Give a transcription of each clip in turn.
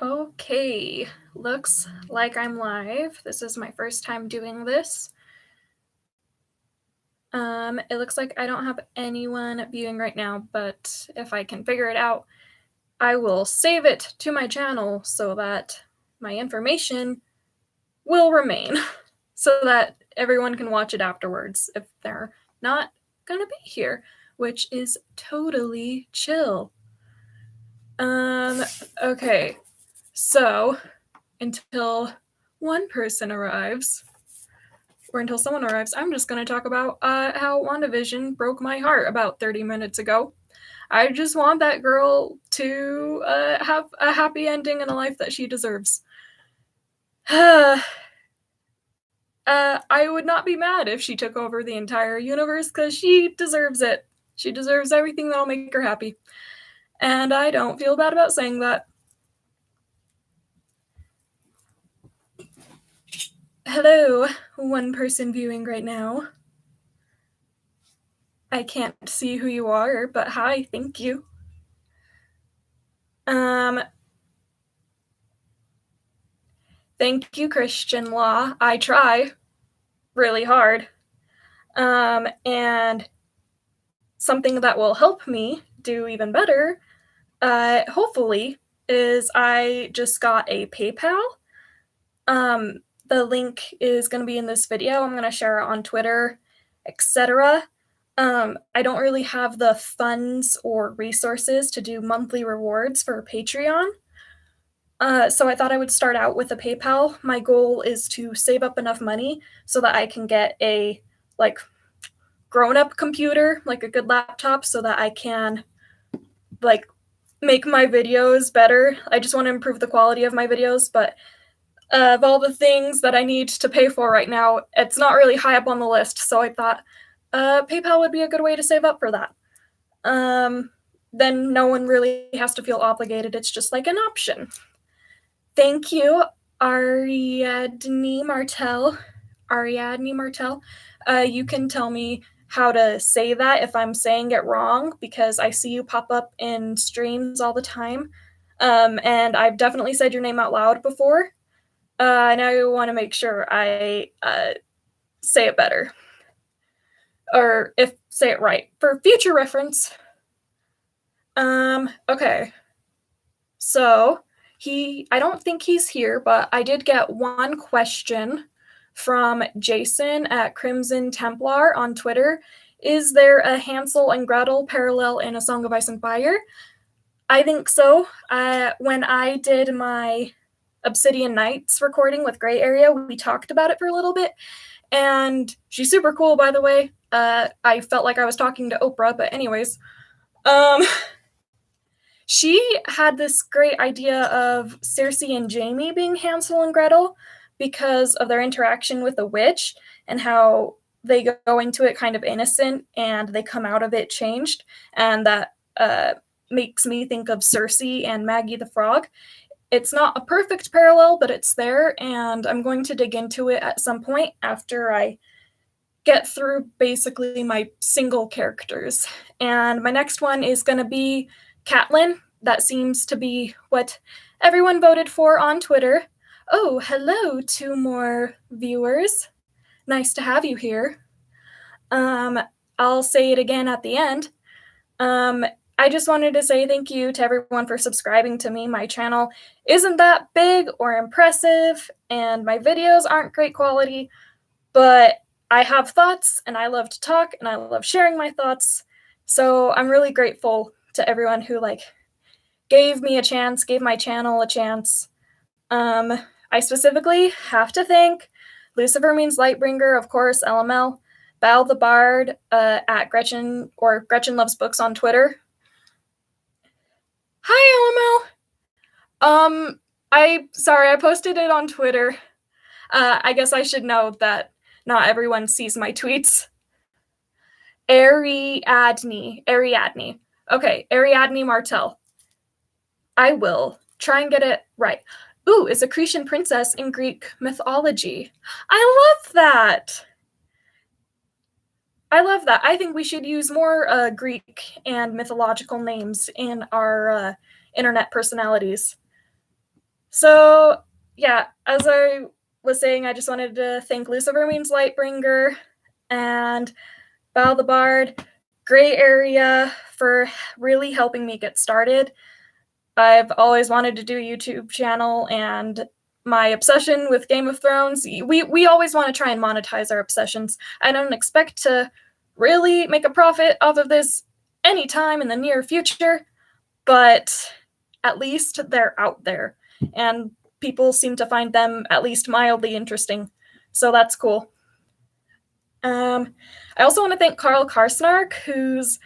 Okay, looks like I'm live. This is my first time doing this. It looks like I don't have anyone viewing right now, but if I can figure it out, I will save it to my channel so that my information will remain so that everyone can watch it afterwards if they're not gonna be here, which is totally chill. Okay, so until one person arrives, or until someone arrives, I'm just going to talk about how WandaVision broke my heart about 30 minutes ago. I just want that girl to have a happy ending and a life that she deserves. I would not be mad if she took over the entire universe because she deserves it. She deserves everything that'll make her happy. And I don't feel bad about saying that. Hello, one person viewing right now. I can't see who you are, but hi, thank you. Thank you, Christian Law. I try really hard. And something that will help me do even better, hopefully, is I just got a PayPal. The link is going to be in this video. I'm going to share it on Twitter, etc. I don't really have the funds or resources to do monthly rewards for Patreon. So I thought I would start out with a PayPal. My goal is to save up enough money so that I can get a grown-up computer, like a good laptop, so that I can make my videos better. I just want to improve the quality of my videos, but of all the things that I need to pay for right now, it's not really high up on the list. So I thought PayPal would be a good way to save up for that. Then no one really has to feel obligated. It's just like an option. Thank you, Ariadne Martel. You can tell me how to say that if I'm saying it wrong, because I see you pop up in streams all the time. And I've definitely said your name out loud before. And I want to make sure I say it better. Or say it right. For future reference. Okay. So I don't think he's here, but I did get one question from Jason at Crimson Templar on Twitter. Is there a Hansel and Gretel parallel in A Song of Ice and Fire? I think so. When I did my Obsidian Nights recording with Gray Area, we talked about it for a little bit, and she's super cool, by the way. I felt like I was talking to Oprah, but anyways. She had this great idea of Cersei and Jaime being Hansel and Gretel because of their interaction with a witch and how they go into it kind of innocent and they come out of it changed. And that makes me think of Cersei and Maggie the Frog. It's not a perfect parallel, but it's there, and I'm going to dig into it at some point after I get through basically my single characters. And my next one is going to be Catelyn. That seems to be what everyone voted for on Twitter. Oh, hello, 2 more viewers. Nice to have you here. I'll say it again at the end. I just wanted to say thank you to everyone for subscribing to me. My channel isn't that big or impressive, and my videos aren't great quality, but I have thoughts, and I love to talk, and I love sharing my thoughts. So I'm really grateful to everyone who gave me a chance, gave my channel a chance. I specifically have to thank Lucifer Means Lightbringer, of course, LML, Bal the Bard, at Gretchen, or Gretchen Loves Books on Twitter. Hi, LML. Sorry, I posted it on Twitter. I guess I should know that not everyone sees my tweets. Ariadne. Okay, Ariadne Martel. I will try and get it right. Ooh, is a Cretan princess in Greek mythology. I love that. I think we should use more Greek and mythological names in our internet personalities. So, yeah, as I was saying, I just wanted to thank Lucifer Means Lightbringer and Bal the Bard, Gray Area for really helping me get started. I've always wanted to do a YouTube channel, and my obsession with Game of Thrones, we always want to try and monetize our obsessions. I don't expect to really make a profit off of this anytime in the near future, but at least they're out there, and people seem to find them at least mildly interesting. So that's cool. I also want to thank Carl Karsnark, who's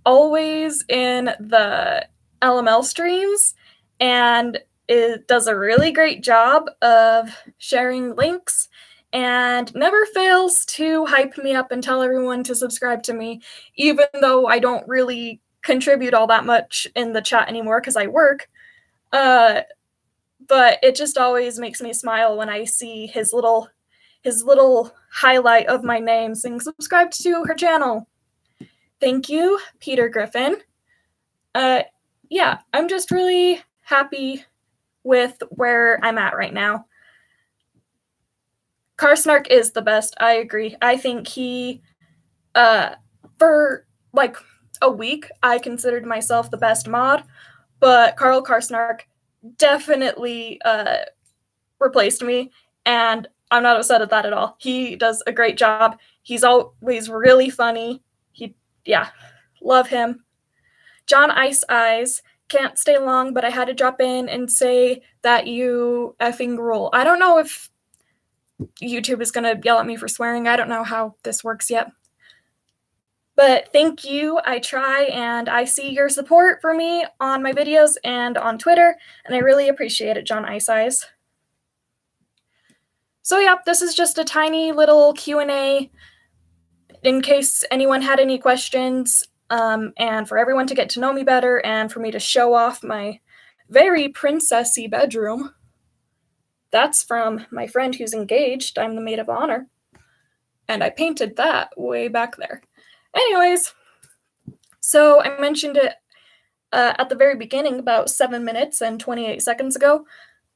always in the LML streams and it does a really great job of sharing links and never fails to hype me up and tell everyone to subscribe to me, even though I don't really contribute all that much in the chat anymore because I work. But it just always makes me smile when I see his little highlight of my name saying subscribe to her channel. Thank you, Peter Griffin. Yeah, I'm just really happy with where I'm at right now. Karsnark is the best, I agree. I think he, for like a week, I considered myself the best mod, but Carl Karsnark definitely replaced me, and I'm not upset at that at all. He does a great job. He's always really funny. Yeah, love him. John Ice Eyes, can't stay long, but I had to drop in and say that you effing rule. I don't know if YouTube is going to yell at me for swearing. I don't know how this works yet. But thank you. I try, and I see your support for me on my videos and on Twitter, and I really appreciate it, John Ice Eyes. So yeah, this is just a tiny little Q&A in case anyone had any questions, and for everyone to get to know me better and for me to show off my very princessy bedroom. That's from my friend who's engaged. I'm the maid of honor. And I painted that way back there. Anyways, so I mentioned it at the very beginning, about 7 minutes and 28 seconds ago.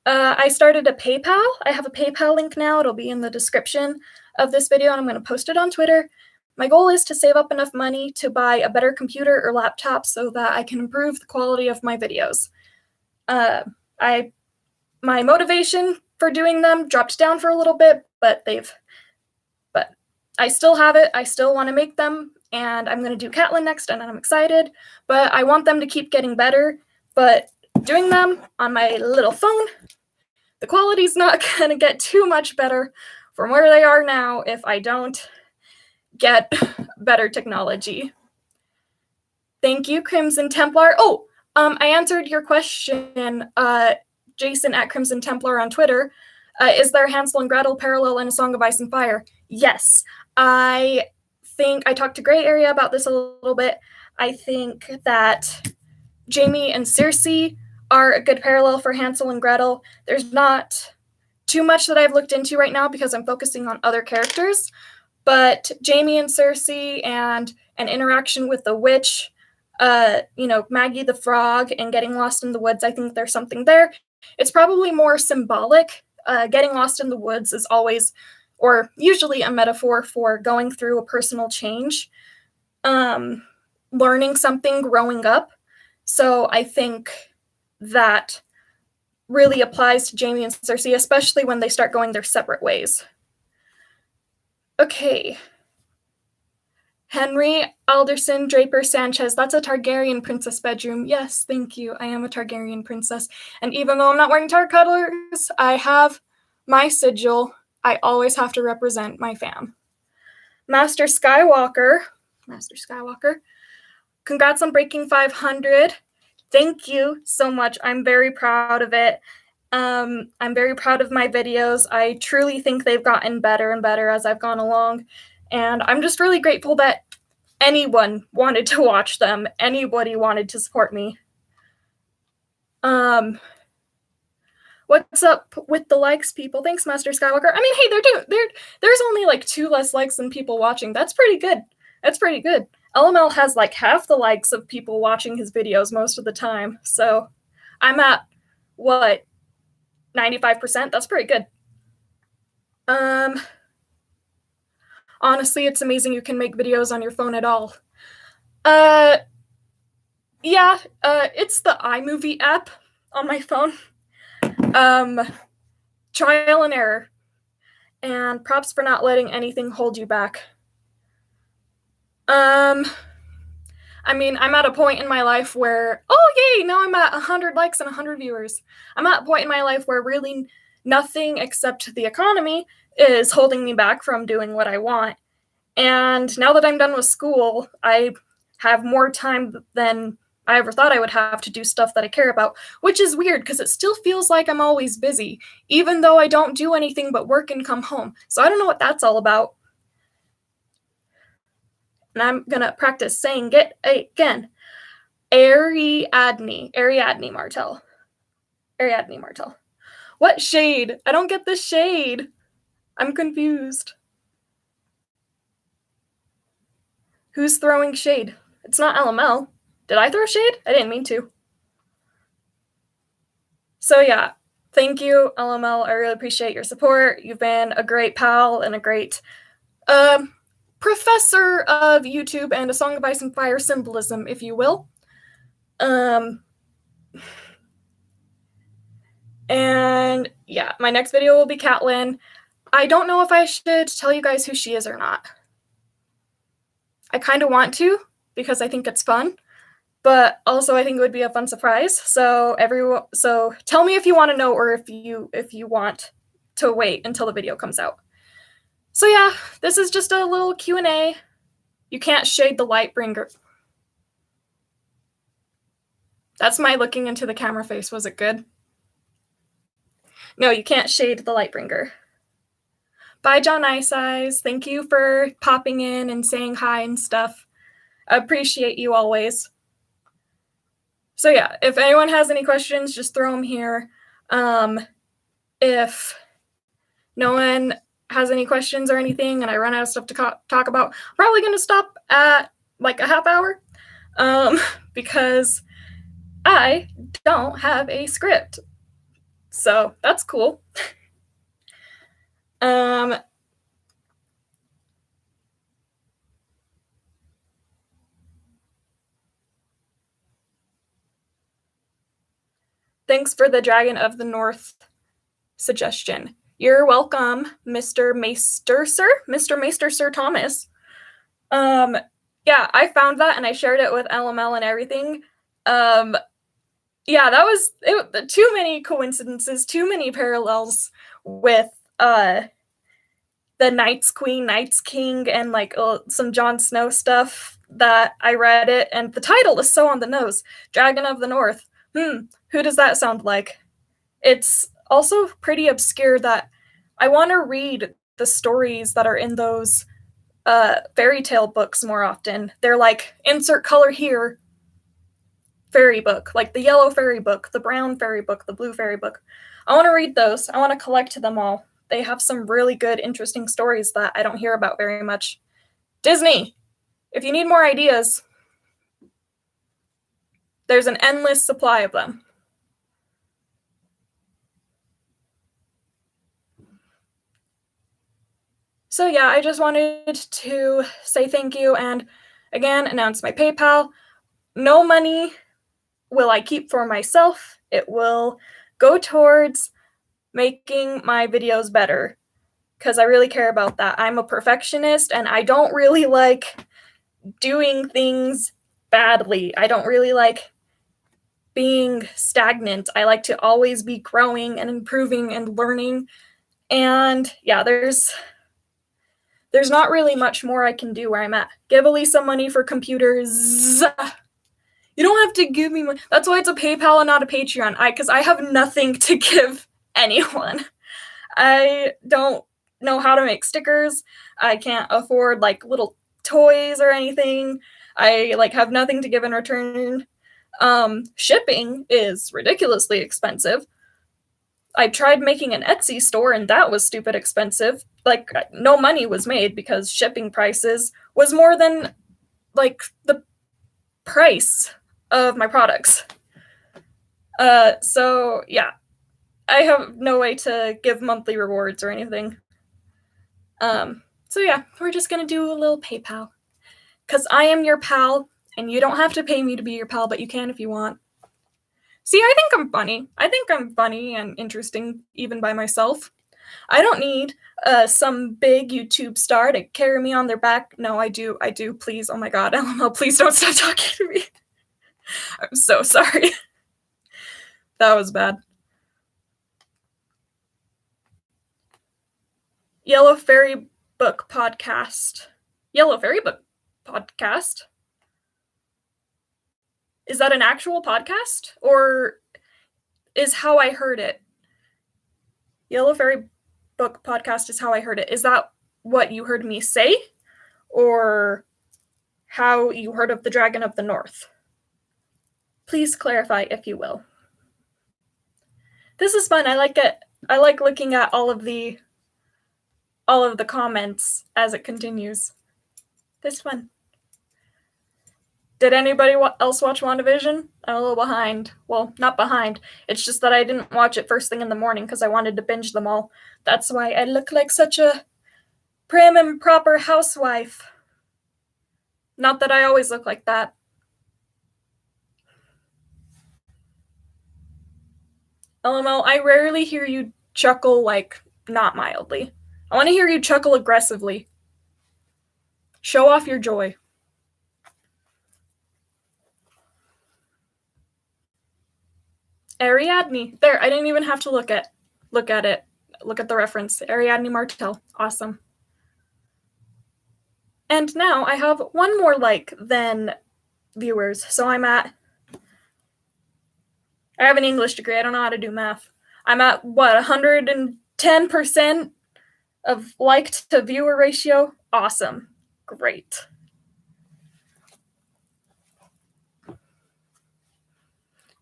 I started a PayPal. I have a PayPal link now. It'll be in the description of this video, and I'm going to post it on Twitter. My goal is to save up enough money to buy a better computer or laptop so that I can improve the quality of my videos. My motivation for doing them dropped down for a little bit, but I still have it. I still want to make them, and I'm going to do Catelyn next, and I'm excited, but I want them to keep getting better. But doing them on my little phone, the quality's not going to get too much better from where they are now if I don't get better technology. Thank you, Crimson Templar. Oh, I answered your question, Jason at Crimson Templar on Twitter. Is there Hansel and Gretel parallel in A Song of Ice and Fire? Yes. I think I talked to Gray Area about this a little bit. I think that Jaime and Cersei are a good parallel for Hansel and Gretel. There's not too much that I've looked into right now because I'm focusing on other characters, but Jaime and Cersei and an interaction with the witch, Maggie the frog and getting lost in the woods, I think there's something there. It's probably more symbolic. Getting lost in the woods is always, or usually, a metaphor for going through a personal change, learning something, growing up. So I think that really applies to Jaime and Cersei, especially when they start going their separate ways. Okay. Henry Alderson Draper Sanchez, that's a Targaryen princess bedroom. Yes, thank you. I am a Targaryen princess. And even though I'm not wearing Tar colors, I have my sigil. I always have to represent my fam. Master Skywalker, congrats on breaking 500. Thank you so much. I'm very proud of it. I'm very proud of my videos. I truly think they've gotten better and better as I've gone along. And I'm just really grateful that anyone wanted to watch them. Anybody wanted to support me. What's up with the likes, people? Thanks, Master Skywalker. I mean, hey, there's only like 2 less likes than people watching. That's pretty good. LML has like half the likes of people watching his videos most of the time. So I'm at, what, 95%, that's pretty good. Honestly, it's amazing you can make videos on your phone at all. Yeah, it's the iMovie app on my phone. Trial and error. And props for not letting anything hold you back. I mean, I'm at a point in my life where, oh, yay, now I'm at 100 likes and 100 viewers. I'm at a point in my life where really nothing except the economy is holding me back from doing what I want. And now that I'm done with school, I have more time than I ever thought I would have to do stuff that I care about, which is weird because it still feels like I'm always busy, even though I don't do anything but work and come home. So I don't know what that's all about. And I'm gonna practice saying it again. Ariadne Martell. Ariadne Martell. What shade? I don't get the shade. I'm confused. Who's throwing shade? It's not LML. Did I throw shade? I didn't mean to. So yeah, thank you, LML. I really appreciate your support. You've been a great pal and a great professor of YouTube and A Song of Ice and Fire symbolism, if you will. And yeah, my next video will be Catelyn. I don't know if I should tell you guys who she is or not. I kind of want to because I think it's fun, but also I think it would be a fun surprise. So tell me if you want to know or if you want to wait until the video comes out. So yeah, this is just a little Q&A. You can't shade the Lightbringer. That's my looking into the camera face. Was it good? No, you can't shade the Lightbringer. Bye, John Ice Eyes. Thank you for popping in and saying hi and stuff. I appreciate you always. So yeah, if anyone has any questions, just throw them here. If no one has any questions or anything and I run out of stuff to talk about, I'm probably going to stop at like a half hour because I don't have a script. So that's cool. Thanks for the Dragon of the North suggestion. You're welcome, Mr. Maester Sir Thomas. Yeah, I found that and I shared it with LML and everything. Yeah, that was too many coincidences, too many parallels with the Night's Queen, Night's King, and like some Jon Snow stuff that I read it, and the title is so on the nose. Dragon of the North. Who does that sound like? It's also pretty obscure that I want to read the stories that are in those fairy tale books more often. They're like, insert color here, fairy book, like the yellow fairy book, the brown fairy book, the blue fairy book. I want to read those. I want to collect them all. They have some really good, interesting stories that I don't hear about very much. Disney, if you need more ideas, there's an endless supply of them. So yeah, I just wanted to say thank you and again announce my PayPal. No money will I keep for myself. It will go towards making my videos better because I really care about that. I'm a perfectionist and I don't really like doing things badly. I don't really like being stagnant. I like to always be growing and improving and learning. And yeah, there's not really much more I can do where I'm at. Give Elisa money for computers. You don't have to give me money. That's why it's a PayPal and not a Patreon. Because I have nothing to give anyone. I don't know how to make stickers. I can't afford like little toys or anything. I like have nothing to give in return. Shipping is ridiculously expensive. I tried making an Etsy store and that was stupid expensive. Like no money was made because shipping prices was more than like the price of my products. So yeah, I have no way to give monthly rewards or anything. So yeah, we're just gonna do a little PayPal. Because I am your pal, and you don't have to pay me to be your pal, but you can if you want. See, I think I'm funny. I think I'm funny and interesting even by myself. I don't need some big YouTube star to carry me on their back. No, I do. Please. Oh my god, LML, please don't stop talking to me. I'm so sorry. That was bad. Yellow Fairy Book Podcast. Yellow Fairy Book Podcast? Is that an actual podcast? Or is How I Heard It? Yellow Fairy Book Podcast is How I Heard It. Is that what you heard me say? Or how you heard of the Dragon of the North? Please clarify, if you will. This is fun. I like it. I like looking at all of the comments as it continues. This is fun. Did anybody else watch WandaVision? I'm a little behind. Well, not behind. It's just that I didn't watch it first thing in the morning because I wanted to binge them all. That's why I look like such a prim and proper housewife. Not that I always look like that. LML, I rarely hear you chuckle, like, not mildly. I want to hear you chuckle aggressively. Show off your joy. Ariadne. There, I didn't even have to look at it. Look at the reference. Ariadne Martell. Awesome. And now I have one more like than viewers. So I have an English degree. I don't know how to do math. I'm at, what, 110% of liked to viewer ratio? Awesome. Great.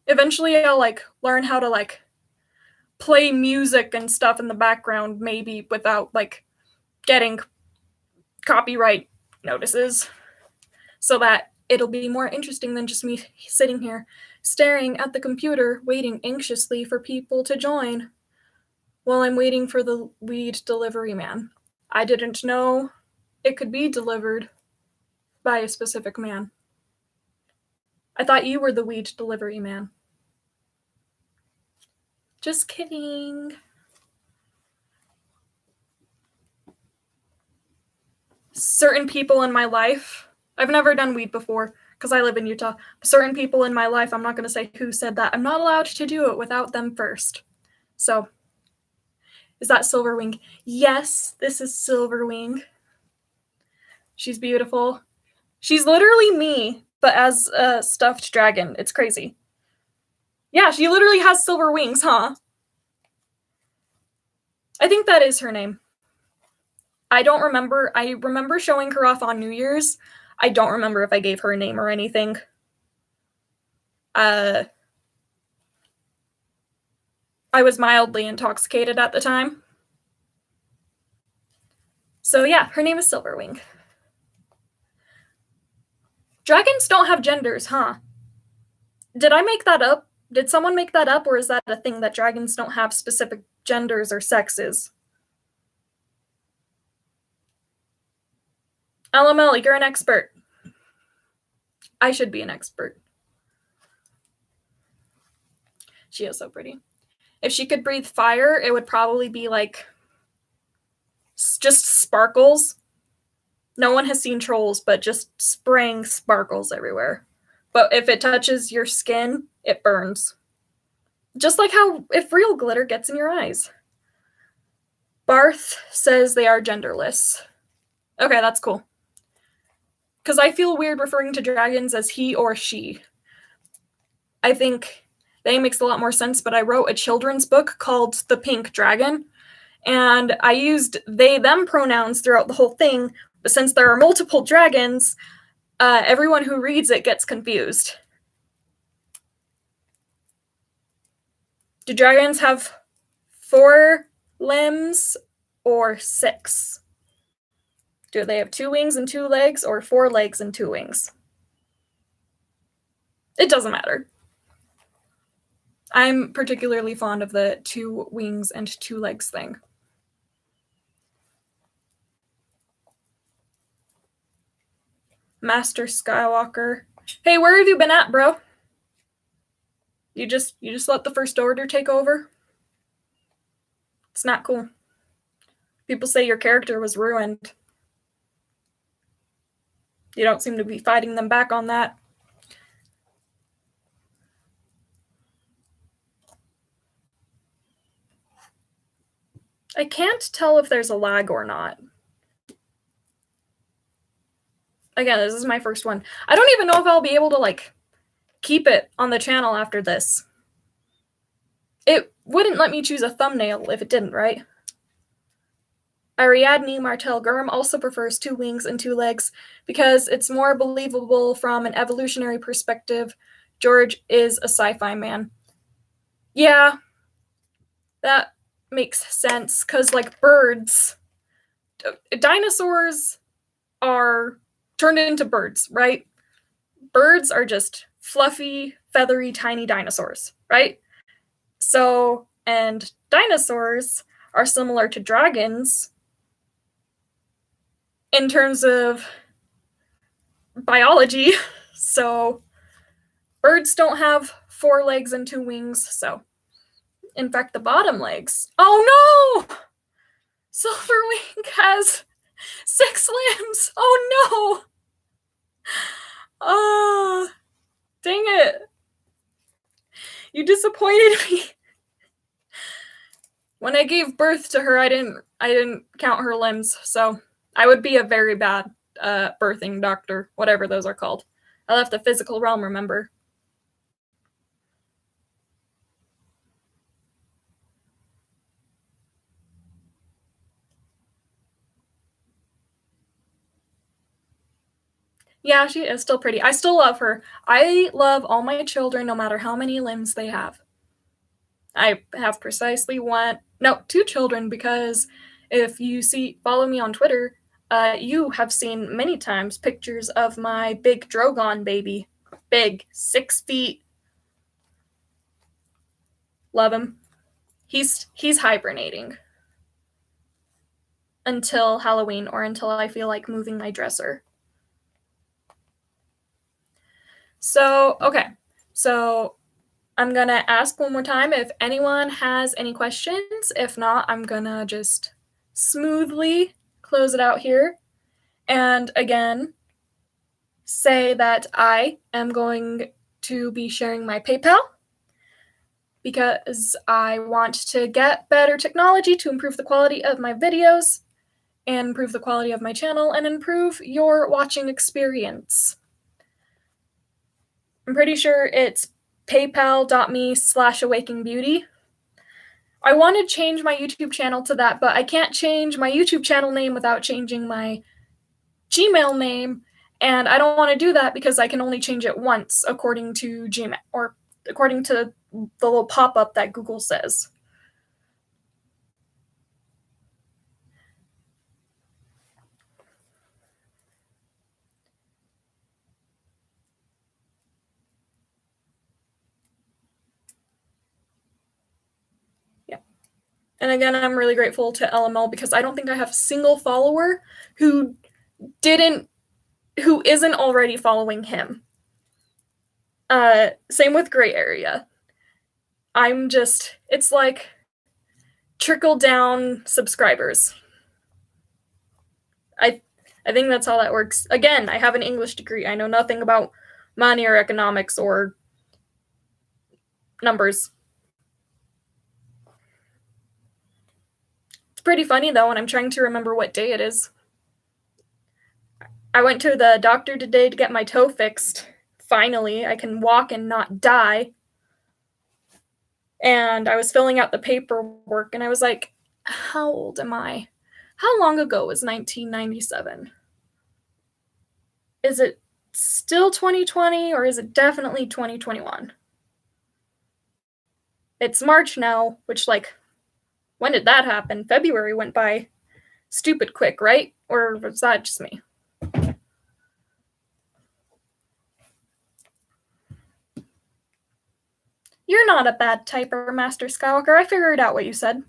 Eventually I'll like learn how to like play music and stuff in the background, maybe without like getting copyright notices, so that it'll be more interesting than just me sitting here staring at the computer waiting anxiously for people to join while I'm waiting for the weed delivery man. I didn't know it could be delivered by a specific man. I thought you were the weed delivery man. Just kidding. Certain people in my life, I've never done weed before because I live in Utah. Certain people in my life, I'm not going to say who said that. I'm not allowed to do it without them first. So, is that Silverwing? Yes, this is Silverwing. She's beautiful. She's literally me, but as a stuffed dragon. It's crazy. Yeah, she literally has silver wings, huh? I think that is her name. I don't remember. I remember showing her off on New Year's. I don't remember if I gave her a name or anything. I was mildly intoxicated at the time. So yeah, her name is Silverwing. Dragons don't have genders, huh? Did I make that up? Did someone make that up, or is that a thing that dragons don't have specific genders or sexes? LML, you're an expert. I should be an expert. She is so pretty. If she could breathe fire, it would probably be like just sparkles. No one has seen trolls, but just spraying sparkles everywhere. But if it touches your skin, it burns. Just like how if real glitter gets in your eyes. Barth says they are genderless. Okay, that's cool. Because I feel weird referring to dragons as he or she. I think they makes a lot more sense, but I wrote a children's book called The Pink Dragon, and I used they, them pronouns throughout the whole thing, but since there are multiple dragons, everyone who reads it gets confused. Do dragons have 4 limbs or 6? Do they have 2 wings and 2 legs, or 4 legs and 2 wings? It doesn't matter. I'm particularly fond of the 2 wings and 2 legs thing. Master Skywalker. Hey, where have you been at, bro? You just let the First Order take over? It's not cool. People say your character was ruined. You don't seem to be fighting them back on that. I can't tell if there's a lag or not. Again, this is my first one. I don't even know if I'll be able to, like, keep it on the channel after this. It wouldn't let me choose a thumbnail if it didn't, right? Ariadne Martel Gurm also prefers 2 wings and 2 legs because it's more believable from an evolutionary perspective. George is a sci-fi man. Yeah, that makes sense, because, like, birds, dinosaurs are turned into birds, right? Birds are just fluffy, feathery, tiny dinosaurs, right? So, and dinosaurs are similar to dragons in terms of biology. So, birds don't have 4 legs and 2 wings, so. In fact, the bottom legs. Oh no! Silverwing has 6 limbs! Oh no! Dang it. You disappointed me. When I gave birth to her, I didn't count her limbs, so I would be a very bad birthing doctor, whatever those are called. I left the physical realm, remember? Yeah, she is still pretty. I still love her. I love all my children, no matter how many limbs they have. I have precisely 2 children, because if you follow me on Twitter, you have seen many times pictures of my big Drogon baby. Big, 6 feet. Love him. He's hibernating until Halloween, or until I feel like moving my dresser. So, okay. So I'm gonna ask one more time if anyone has any questions. If not, I'm gonna just smoothly close it out here. And again, say that I am going to be sharing my PayPal, because I want to get better technology to improve the quality of my videos, and improve the quality of my channel, and improve your watching experience. I'm pretty sure it's paypal.me/awakingbeauty. I want to change my YouTube channel to that, but I can't change my YouTube channel name without changing my Gmail name, and I don't want to do that because I can only change it once according to Gmail, or according to the little pop-up that Google says. Yeah. And again, I'm really grateful to LML, because I don't think I have a single follower who isn't already following him. Same with Gray Area. It's like trickle down subscribers. I think that's how that works. Again, I have an English degree. I know nothing about money or economics or numbers. It's pretty funny, though, when I'm trying to remember what day it is. I went to the doctor today to get my toe fixed. Finally, I can walk and not die. And I was filling out the paperwork, and I was like, how old am I? How long ago was 1997? Is it still 2020, or is it definitely 2021? It's March now, which, like, when did that happen? February went by stupid quick, right? Or was that just me? You're not a bad typer, Master Skywalker. I figured out what you said.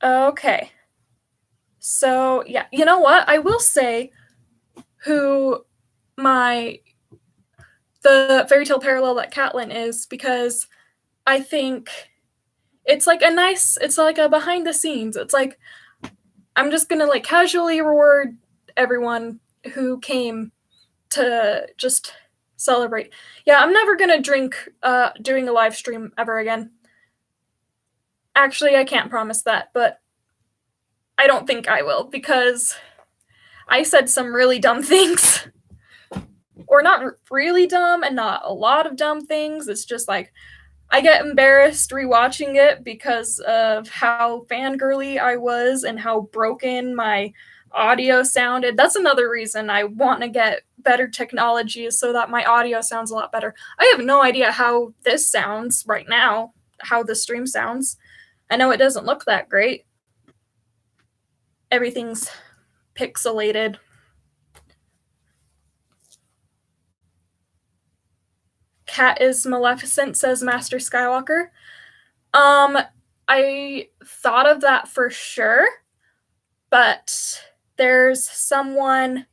Okay. So, yeah, you know what? I will say who the fairy tale parallel that Catelyn is, because I think it's like it's like a behind the scenes. It's like, I'm just gonna like casually reward everyone who came to just celebrate. Yeah, I'm never gonna drink doing a live stream ever again. Actually, I can't promise that, but I don't think I will, because I said some really dumb things. Or not really dumb and not a lot of dumb things. It's just like I get embarrassed rewatching it because of how fangirly I was and how broken my audio sounded. That's another reason I want to get better technology, so that my audio sounds a lot better. I have no idea how this sounds right now, how the stream sounds. I know it doesn't look that great. Everything's pixelated. Cat is Maleficent, says Master Skywalker. I thought of that for sure, but there's someone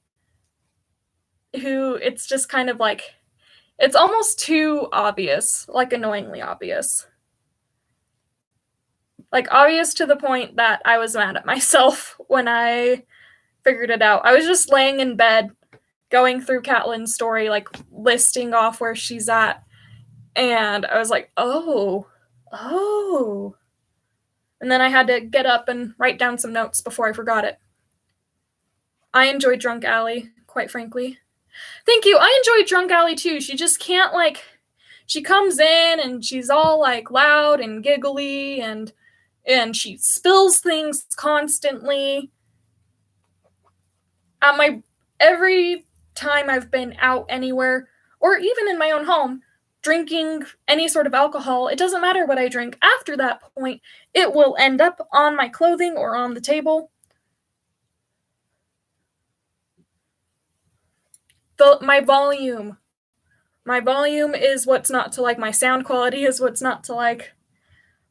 who it's just kind of like, it's almost too obvious, like annoyingly obvious. Like obvious to the point that I was mad at myself when I figured it out. I was just laying in bed going through Catelyn's story, like listing off where she's at, and I was like, oh. And then I had to get up and write down some notes before I forgot it. I enjoyed Drunk Alley, quite frankly. Thank you. I enjoyed Drunk Alley too. She just can't like, she comes in and she's all like loud and giggly and she spills things constantly. Every time I've been out anywhere, or even in my own home, drinking any sort of alcohol, it doesn't matter what I drink. After that point, it will end up on my clothing or on the table. My volume is what's not to like. My sound quality is what's not to like.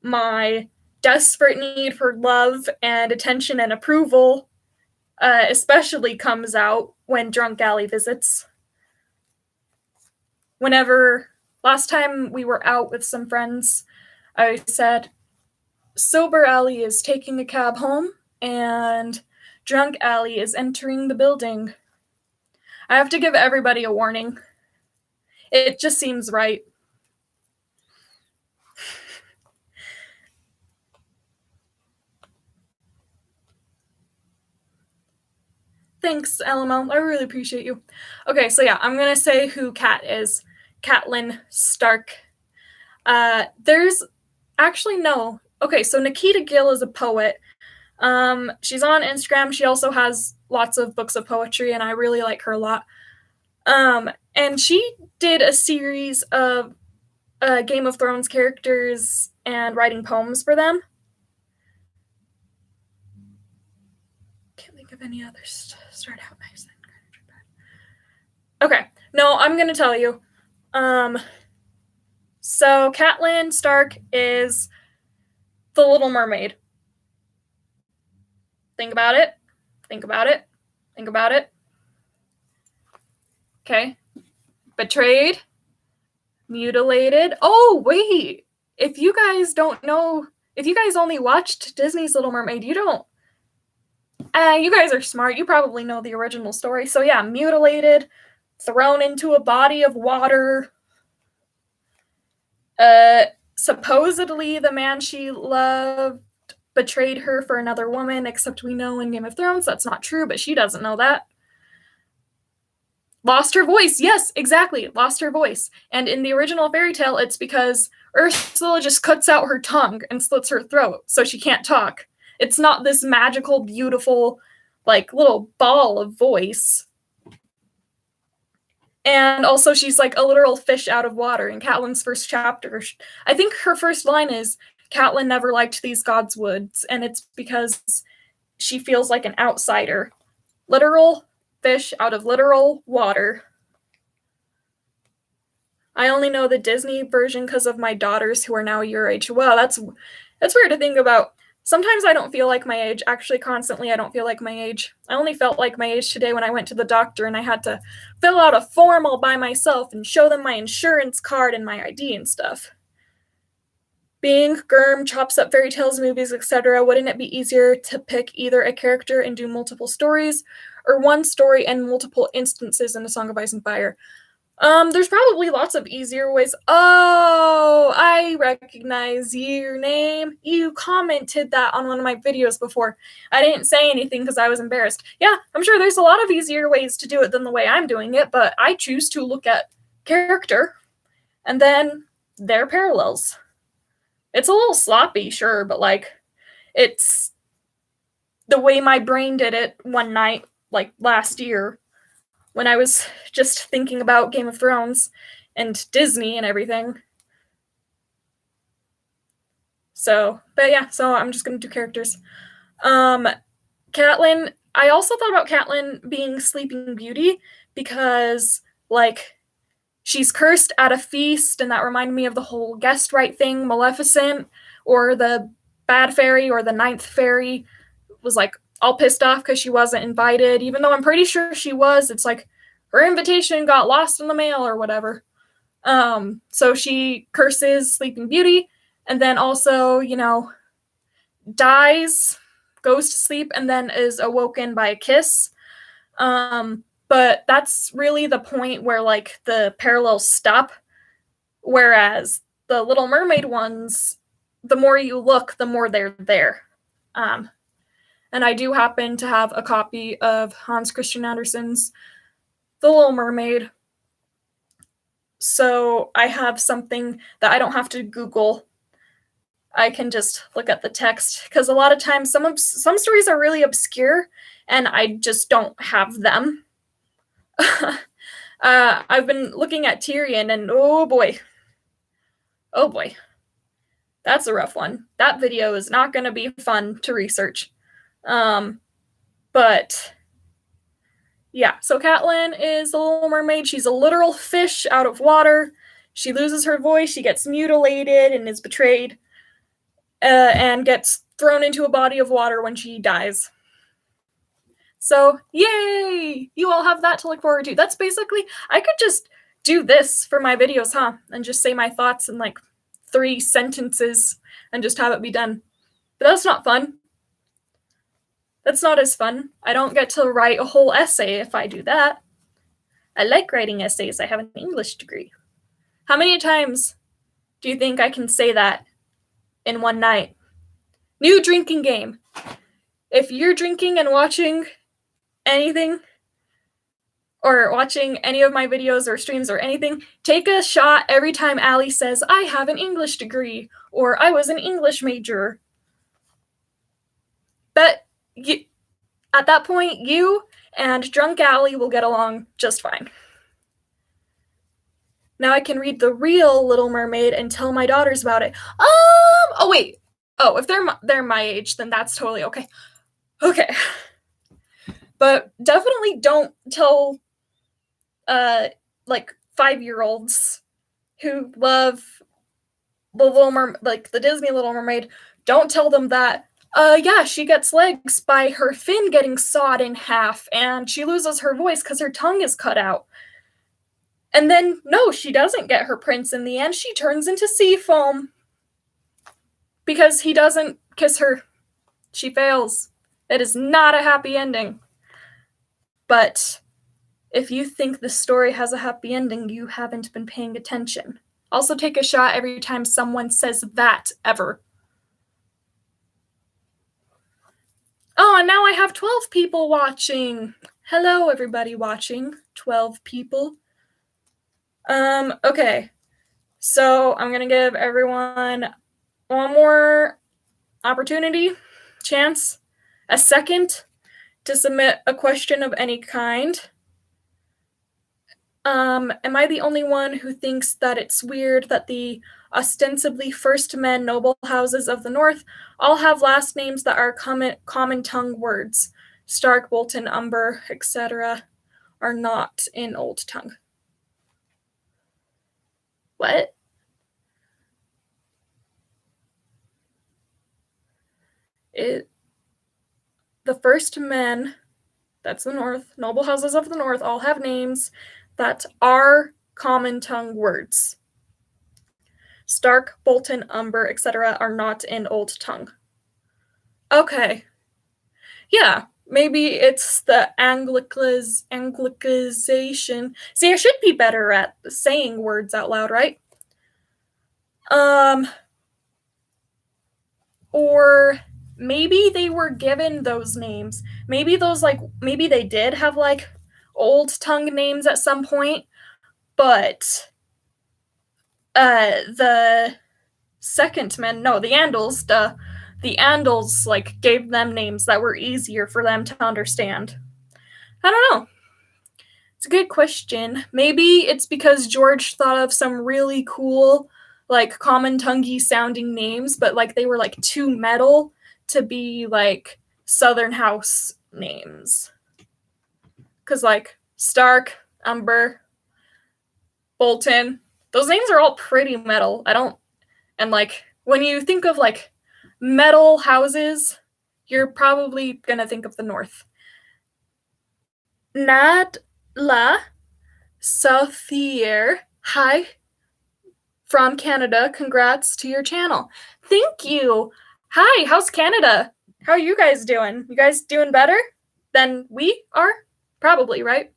My desperate need for love and attention and approval especially comes out when Drunk Alley visits. Last time we were out with some friends, I said, Sober Alley is taking a cab home, and Drunk Alley is entering the building. I have to give everybody a warning. It just seems right. Thanks, LML. I really appreciate you. Okay, so yeah, I'm going to say who Cat is. Catelyn Stark. There's actually no. Okay, so Nikita Gill is a poet. She's on Instagram. She also has lots of books of poetry, and I really like her a lot. And she did a series of Game of Thrones characters and writing poems for them. Can't think of any others to start out nice. Okay, no, I'm gonna tell you. So Catelyn Stark is the Little Mermaid. Think about it. Think about it. Think about it. Okay. Betrayed. Mutilated. Oh, wait. If you guys don't know, if you guys only watched Disney's Little Mermaid, you don't. You guys are smart. You probably know the original story. So yeah, mutilated, thrown into a body of water. Supposedly the man she loved betrayed her for another woman, except we know in Game of Thrones that's not true, but she doesn't know that. Lost her voice. Yes, exactly. Lost her voice. And in the original fairy tale, it's because Ursula just cuts out her tongue and slits her throat so she can't talk. It's not this magical, beautiful, like, little ball of voice. And also, she's like a literal fish out of water in Catelyn's first chapter. I think her first line is, Catelyn never liked these gods' woods, and it's because she feels like an outsider. Literal fish out of literal water. I only know the Disney version because of my daughters who are now your age. Wow, that's weird to think about. Sometimes I don't feel like my age. Actually, constantly I don't feel like my age. I only felt like my age today when I went to the doctor and I had to fill out a form all by myself and show them my insurance card and my ID and stuff. Being Gurm chops up fairy tales, movies, etc., wouldn't it be easier to pick either a character and do multiple stories, or one story and multiple instances in A Song of Ice and Fire? There's probably lots of easier ways. Oh, I recognize your name. You commented that on one of my videos before. I didn't say anything because I was embarrassed. Yeah, I'm sure there's a lot of easier ways to do it than the way I'm doing it, but I choose to look at character and then their parallels. It's a little sloppy, sure, but like, it's the way my brain did it one night, like last year, when I was just thinking about Game of Thrones and Disney and everything. So, but yeah, so I'm just gonna do characters. Catelyn, I also thought about Catelyn being Sleeping Beauty because, like, she's cursed at a feast, and that reminded me of the whole guest right thing. Maleficent, or the bad fairy, or the ninth fairy, was like all pissed off because she wasn't invited, even though I'm pretty sure she was. It's like her invitation got lost in the mail or whatever. So she curses Sleeping Beauty, and then also, dies, goes to sleep, and then is awoken by a kiss. But that's really the point where, like, the parallels stop. Whereas the Little Mermaid ones, the more you look, the more they're there. And I do happen to have a copy of Hans Christian Andersen's The Little Mermaid. So I have something that I don't have to Google. I can just look at the text, because a lot of times some stories are really obscure and I just don't have them. I've been looking at Tyrion, and oh boy, that's a rough one. That video is not going to be fun to research. But yeah, so Catelyn is the Little Mermaid. She's a literal fish out of water. She loses her voice, she gets mutilated and is betrayed, and gets thrown into a body of water when she dies. So, yay! You all have that to look forward to. That's basically, I could just do this for my videos, huh? And just say my thoughts in like 3 sentences and just have it be done. But that's not fun. That's not as fun. I don't get to write a whole essay if I do that. I like writing essays. I have an English degree. How many times do you think I can say that in one night? New drinking game. If you're drinking and watching anything, or watching any of my videos or streams or anything, take a shot every time Allie says, I have an English degree, or I was an English major. But at that point, you and drunk Allie will get along just fine. Now I can read the real Little Mermaid and tell my daughters about it. Oh wait. Oh, if they're my age, then that's totally okay. Okay. But definitely don't tell like 5-year-olds who love the Disney Little Mermaid, don't tell them that yeah, she gets legs by her fin getting sawed in half, and she loses her voice because her tongue is cut out. And then, no, she doesn't get her prince in the end. She turns into sea foam. Because he doesn't kiss her. She fails. It is not a happy ending. But if you think the story has a happy ending, you haven't been paying attention. Also take a shot every time someone says that, ever. Oh, and now I have 12 people watching. Hello, everybody watching. 12 people. Okay. So I'm gonna give everyone one more opportunity, chance, a second to submit a question of any kind. Am I the only one who thinks that it's weird that the ostensibly first men noble houses of the North all have last names that are common tongue words? Stark, Bolton, Umber, etc. are not in Old Tongue. What? The first men, that's the North, noble houses of the North, all have names that are common tongue words. Stark, Bolton, Umber, etc. are not in Old Tongue. Okay. Yeah, maybe it's the Anglicization. See, I should be better at saying words out loud, right? Or maybe they were given those names. Maybe they did have like Old Tongue names at some point, but the second men, no, the Andals like gave them names that were easier for them to understand. I don't know. It's a good question. Maybe it's because George thought of some really cool, like common tonguey sounding names, but like they were like too metal to be like Southern House names. Cause like Stark, Umber, Bolton, those names are all pretty metal. And like when you think of like metal houses, you're probably gonna think of the North. Nadla Southier, hi from Canada. Congrats to your channel. Thank you. Hi, how's Canada? How are you guys doing? You guys doing better than we are? Probably, right?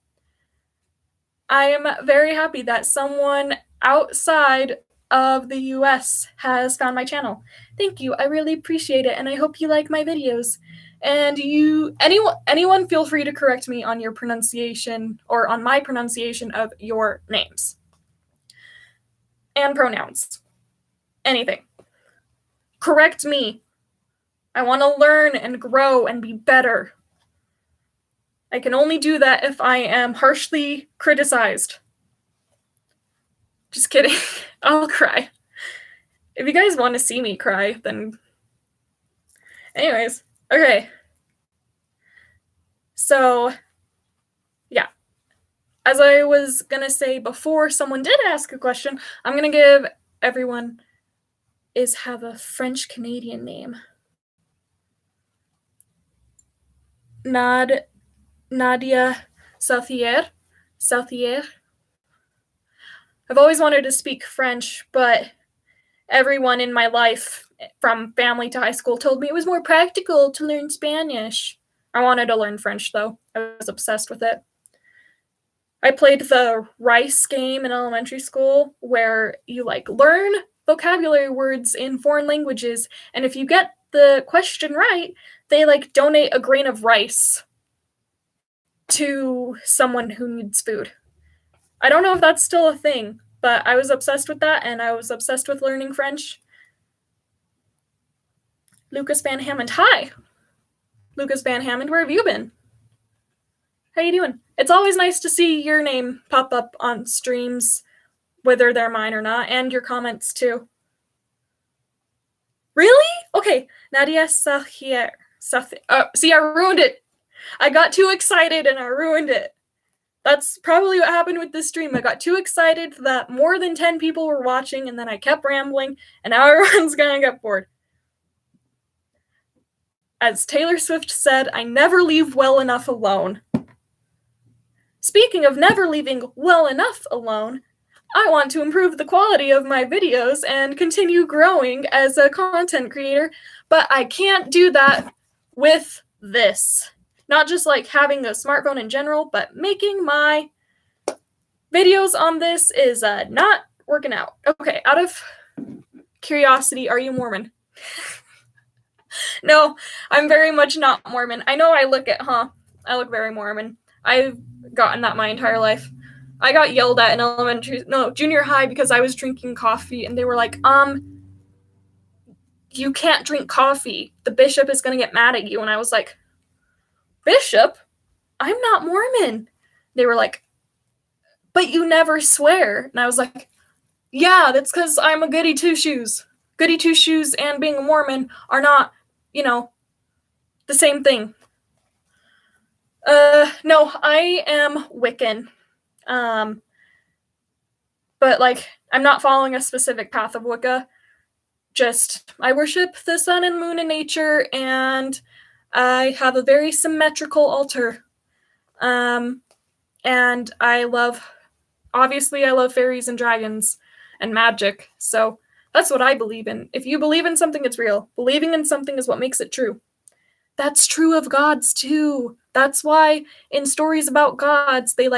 I am very happy that someone outside of the US has found my channel. Thank you. I really appreciate it, and I hope you like my videos. And anyone feel free to correct me on your pronunciation or on my pronunciation of your names. And pronouns. Anything. Correct me. I want to learn and grow and be better. I can only do that if I am harshly criticized. Just kidding. I'll cry. If you guys want to see me cry, then... Anyways, okay. So, yeah. As I was going to say before someone did ask a question, I'm going to give everyone have a French-Canadian name. Nadia Southier. I've always wanted to speak French, but everyone in my life, from family to high school, told me it was more practical to learn Spanish. I wanted to learn French, though. I was obsessed with it. I played the rice game in elementary school, where you learn vocabulary words in foreign languages, and if you get the question right, they donate a grain of rice to someone who needs food. I don't know if that's still a thing, but I was obsessed with that, and I was obsessed with learning French. Lucas Van Hammond. Hi! Lucas Van Hammond, where have you been? How you doing? It's always nice to see your name pop up on streams, whether they're mine or not, and your comments, too. Really? Okay, Nadia Sahier. See, I ruined it. I got too excited and I ruined it. That's probably what happened with this stream. I got too excited that more than 10 people were watching, and then I kept rambling, and now everyone's gonna get bored. As Taylor Swift said, I never leave well enough alone. Speaking of never leaving well enough alone, I want to improve the quality of my videos and continue growing as a content creator, but I can't do that with this. Not just having a smartphone in general, but making my videos on this is not working out. Okay, out of curiosity, are you Mormon? No, I'm very much not Mormon. I know I look very Mormon. I've gotten that my entire life. I got yelled at in junior high because I was drinking coffee, and they were like, you can't drink coffee. The bishop is going to get mad at you. And I was like, bishop? I'm not Mormon. They were like, but you never swear. And I was like, yeah, that's because I'm a goody two-shoes. Goody two-shoes and being a Mormon are not, the same thing. No, I am Wiccan. But, I'm not following a specific path of Wicca. Just, I worship the sun and moon and nature, and I have a very symmetrical altar. And obviously I love fairies and dragons and magic, so that's what I believe in. If you believe in something, it's real. Believing in something is what makes it true. That's true of gods too. That's why in stories about gods, they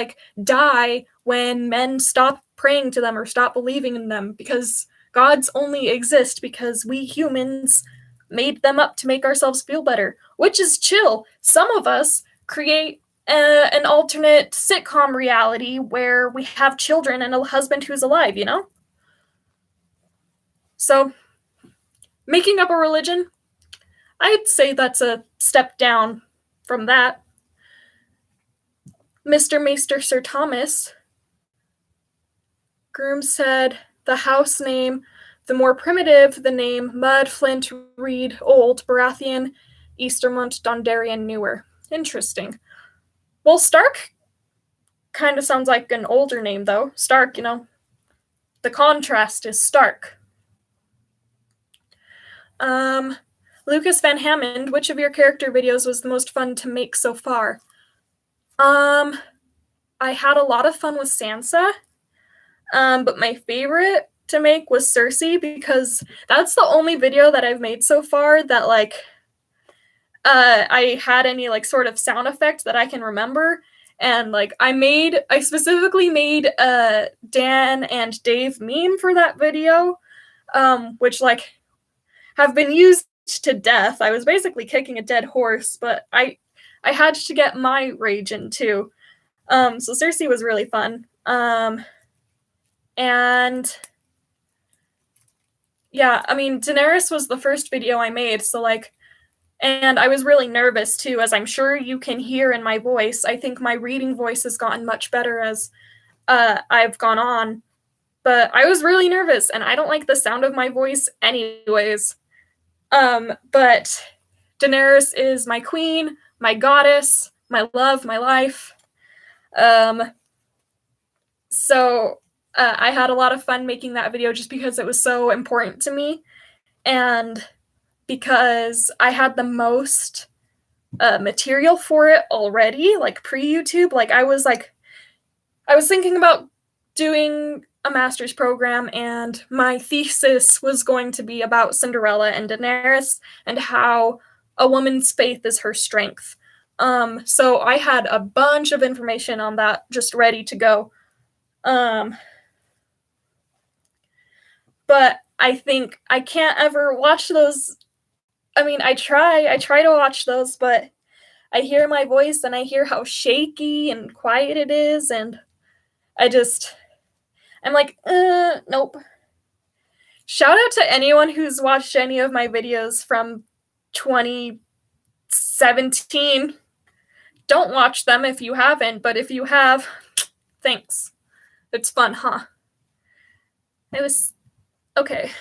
die when men stop praying to them or stop believing in them, because gods only exist because we humans made them up to make ourselves feel better, which is chill. Some of us create an alternate sitcom reality where we have children and a husband who's alive, So, making up a religion, I'd say that's a step down from that. Mr. Maester Sir Thomas Groom said the house name, the more primitive the name, Mud, Flint, Reed, Old, Baratheon, Eastermont, Dondarrion, Newer. Interesting. Well, Stark kind of sounds like an older name, though. Stark, the contrast is stark. Lucas Van Hammond, which of your character videos was the most fun to make so far? I had a lot of fun with Sansa, but my favorite to make was Cersei, because that's the only video that I've made so far that I had any sort of sound effect that I can remember. And I specifically made a Dan and Dave meme for that video, which have been used to death. I was basically kicking a dead horse, but I had to get my rage in too. So Cersei was really fun. And yeah, I mean, Daenerys was the first video I made, so and I was really nervous too, as I'm sure you can hear in my voice. I think my reading voice has gotten much better as I've gone on, but I was really nervous, and I don't like the sound of my voice anyways. But Daenerys is my queen, my goddess, my love, my life. So I had a lot of fun making that video just because it was so important to me, and because I had the most material for it already, pre-YouTube. I was thinking about doing a master's program, and my thesis was going to be about Cinderella and Daenerys and how a woman's faith is her strength. So I had a bunch of information on that just ready to go. But I think I can't ever watch those. I mean, I try to watch those, but I hear my voice and I hear how shaky and quiet it is, and I'm like, nope. Shout out to anyone who's watched any of my videos from 2017. Don't watch them if you haven't, but if you have, thanks. It's fun, huh? Okay.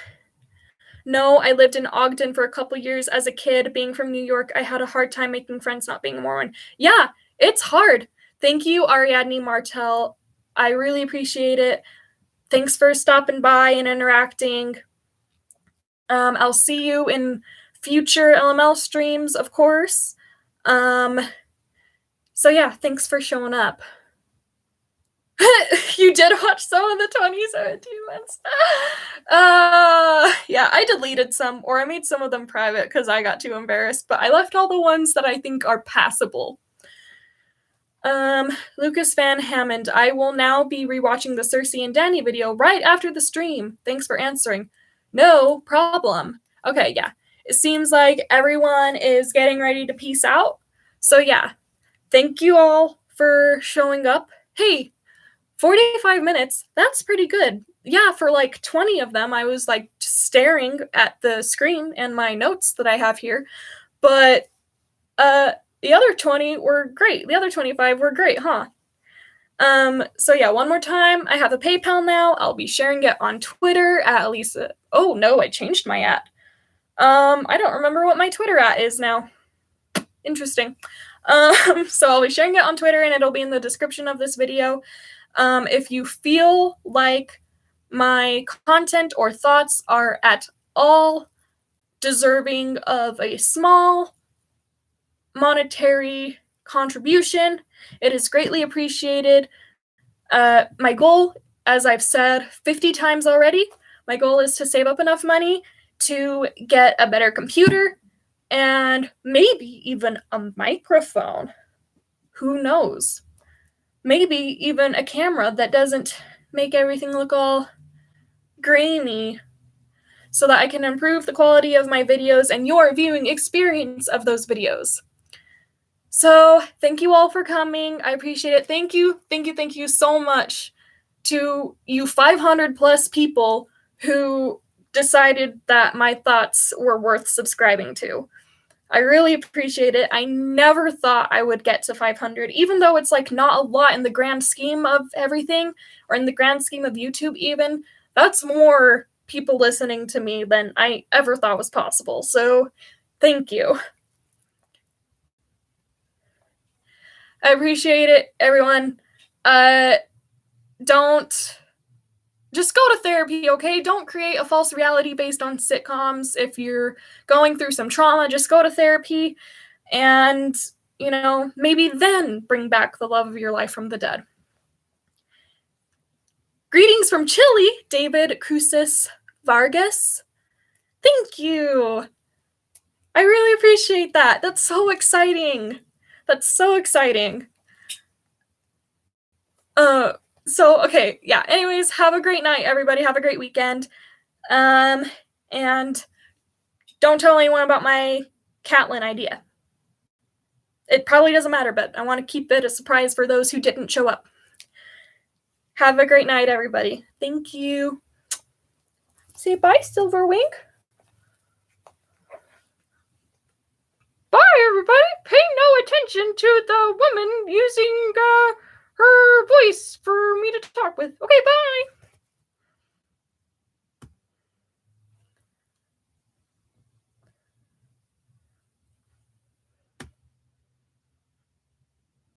No, I lived in Ogden for a couple years as a kid. Being from New York, I had a hard time making friends not being a Mormon. Yeah, it's hard. Thank you, Ariadne Martel. I really appreciate it. Thanks for stopping by and interacting. I'll see you in future LML streams, of course. So yeah, thanks for showing up. You did watch some of the 2017 ones? Yeah, I deleted some, or I made some of them private because I got too embarrassed, but I left all the ones that I think are passable. Lucas Van Hammond, I will now be rewatching the Cersei and Dany video right after the stream. Thanks for answering. No problem. Okay, yeah. It seems like everyone is getting ready to peace out. So yeah, thank you all for showing up. Hey, 45 minutes, that's pretty good. Yeah, for 20 of them, I was staring at the screen and my notes that I have here. But the other 20 were great. The other 25 were great, huh? So yeah, one more time, I have a PayPal now. I'll be sharing it on Twitter at Elisa. Oh no, I changed my at. I don't remember what my Twitter at is now. Interesting. So I'll be sharing it on Twitter and it'll be in the description of this video. If you feel like my content or thoughts are at all deserving of a small monetary contribution, it is greatly appreciated. My goal, as I've said 50 times already, my goal is to save up enough money to get a better computer and maybe even a microphone. Who knows? Maybe even a camera that doesn't make everything look all grainy, so that I can improve the quality of my videos and your viewing experience of those videos. So thank you all for coming. I appreciate it. Thank you so much to you 500 plus people who decided that my thoughts were worth subscribing to. I really appreciate it. I never thought I would get to 500, even though it's like not a lot in the grand scheme of everything, or in the grand scheme of YouTube even. That's more people listening to me than I ever thought was possible. So thank you. I appreciate it, everyone. Just go to therapy, okay? Don't create a false reality based on sitcoms. If you're going through some trauma, just go to therapy and, maybe then bring back the love of your life from the dead. Greetings from Chile, David Cruces Vargas. Thank you. I really appreciate that. That's so exciting. Okay, yeah. Anyways, have a great night, everybody. Have a great weekend. And don't tell anyone about my Catlin idea. It probably doesn't matter, but I want to keep it a surprise for those who didn't show up. Have a great night, everybody. Thank you. Say bye, Silverwing. Bye, everybody. Pay no attention to the woman using her voice for me to talk with. Okay, bye.